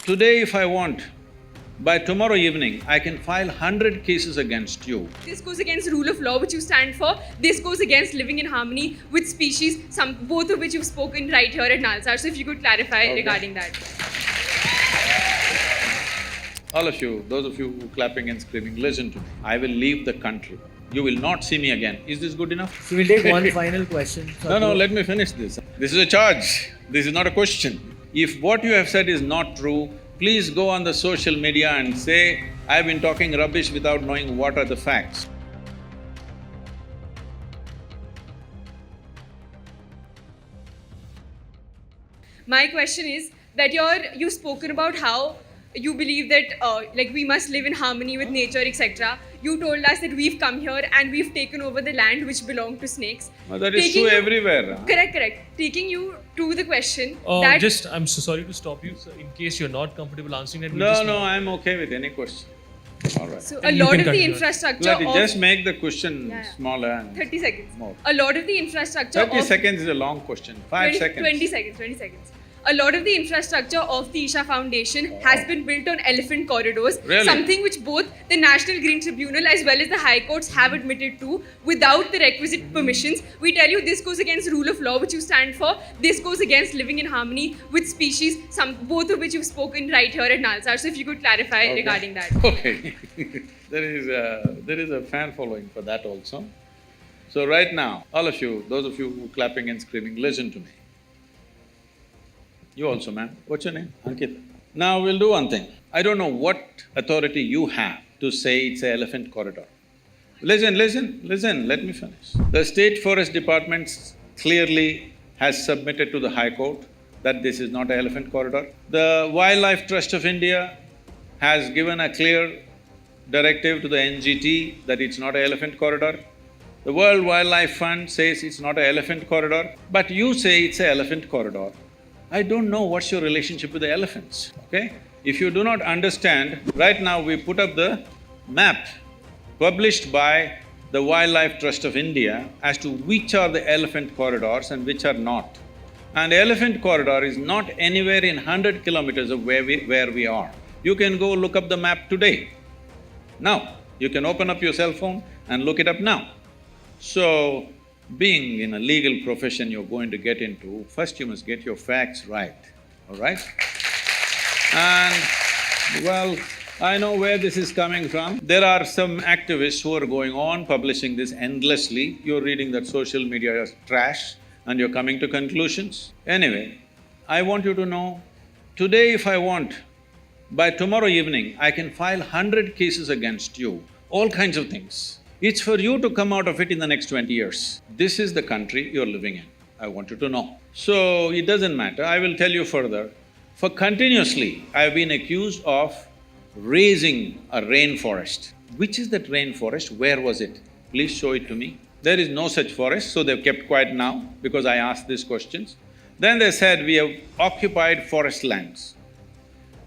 Today if I want, by tomorrow evening, I can file 100 cases against you. This goes against rule of law, which you stand for. This goes against living in harmony with species, both of which you've spoken right here at Nalsar. So if you could clarify regarding that. All of you, those of you who are clapping and screaming, listen to me. I will leave the country. You will not see me again. Is this good enough? So we'll take one final question. No, let me finish this. This is a charge. This is not a question. If what you have said is not true, please go on the social media and say, I've been talking rubbish without knowing what are the facts. My question is that you've spoken about how you believe that like we must live in harmony with nature, etc. You told us that we've come here and we've taken over the land which belonged to snakes. Well, that is true everywhere. Huh? Correct. Taking you to the question that… I'm so sorry to stop you, sir. In case you're not comfortable answering that, No, I'm okay with any question. All right. So a lot of the infrastructure of… Just make the question smaller and… 30 seconds. More. A lot of the infrastructure 30 seconds is a long question. 5 seconds. 20 seconds. A lot of the infrastructure of the Isha Foundation has been built on elephant corridors, Really? something which both the National Green Tribunal as well as the High Courts have admitted to without the requisite permissions. We tell you this goes against rule of law, which you stand for. This goes against living in harmony with species, both of which you've spoken right here at Nalsar. So if you could clarify regarding that. Okay. There is a fan following for that also. So right now, all of you, those of you who are clapping and screaming, listen to me. You also, ma'am. What's your name? Ankita. Now we'll do one thing. I don't know what authority you have to say it's an elephant corridor. Listen, let me finish. The State Forest Department clearly has submitted to the High Court that this is not an elephant corridor. The Wildlife Trust of India has given a clear directive to the NGT that it's not an elephant corridor. The World Wildlife Fund says it's not an elephant corridor, but you say it's an elephant corridor. I don't know what's your relationship with the elephants, okay? If you do not understand, right now we put up the map published by the Wildlife Trust of India as to which are the elephant corridors and which are not. And elephant corridor is not anywhere in 100 kilometers of where we are. You can go look up the map today. Now, you can open up your cell phone and look it up now. So, being in a legal profession you're going to get into, first you must get your facts right, all right? And, well, I know where this is coming from. There are some activists who are going on publishing this endlessly. You're reading that social media is trash and you're coming to conclusions. Anyway, I want you to know, today if I want, by tomorrow evening, I can file 100 cases against you, all kinds of things. It's for you to come out of it in the next 20 years. This is the country you're living in, I want you to know. So, it doesn't matter, I will tell you further. For continuously, I've been accused of raising a rainforest. Which is that rainforest? Where was it? Please show it to me. There is no such forest, so they've kept quiet now because I asked these questions. Then they said, we have occupied forest lands.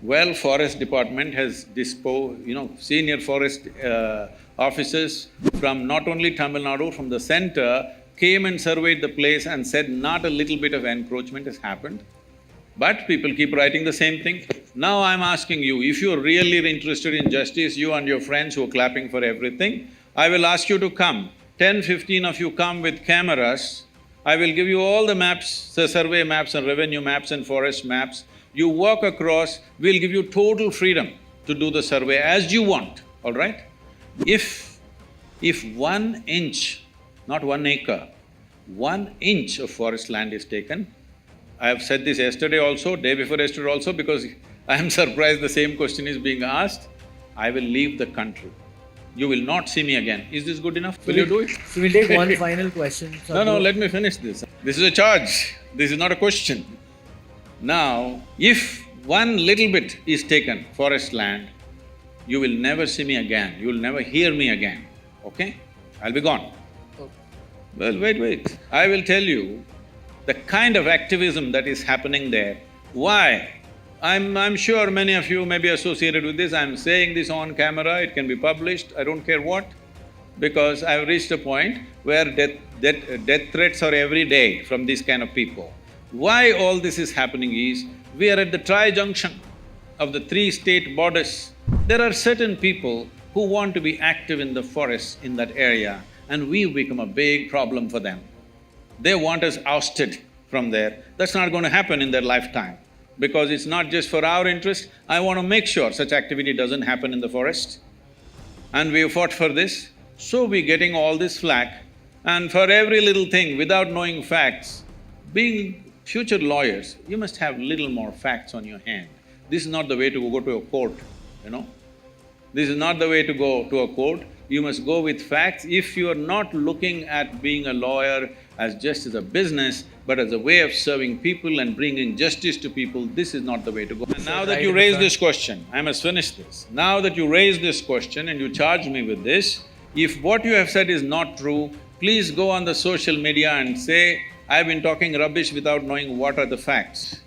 Well, Forest Department has senior forest officers from not only Tamil Nadu, from the center, came and surveyed the place and said not a little bit of encroachment has happened. But people keep writing the same thing. Now I'm asking you, if you're really interested in justice, you and your friends who are clapping for everything, I will ask you to come. 10-15 of you come with cameras. I will give you all the maps, the survey maps and revenue maps and forest maps. You walk across, we'll give you total freedom to do the survey as you want, all right? If 1 inch, not 1 acre, 1 inch of forest land is taken, I have said this yesterday also, day before yesterday also, because I am surprised the same question is being asked, I will leave the country. You will not see me again. Is this good enough? Will you do it? So we'll take one final question. No, let me finish this. This is a charge, this is not a question. Now, if one little bit is taken, forest land, you will never see me again, you will never hear me again, okay? I'll be gone. Okay. Well, wait. I will tell you the kind of activism that is happening there. Why? I'm sure many of you may be associated with this, I'm saying this on camera, it can be published, I don't care what, because I've reached a point where death threats are every day from these kind of people. Why all this is happening is, we are at the tri-junction of the 3 state borders, there are certain people who want to be active in the forest in that area, and we've become a big problem for them. They want us ousted from there. That's not going to happen in their lifetime, because it's not just for our interest. I want to make sure such activity doesn't happen in the forest. And we've fought for this, so we're getting all this flack. And for every little thing, without knowing facts, being future lawyers, you must have little more facts on your hand. This is not the way to go to a court, you know. This is not the way to go to a court. You must go with facts. If you are not looking at being a lawyer as just as a business, but as a way of serving people and bringing justice to people, this is not the way to go. And now that you raise this question, I must finish this. Now that you raise this question and you charge me with this, if what you have said is not true, please go on the social media and say, I've been talking rubbish without knowing what are the facts.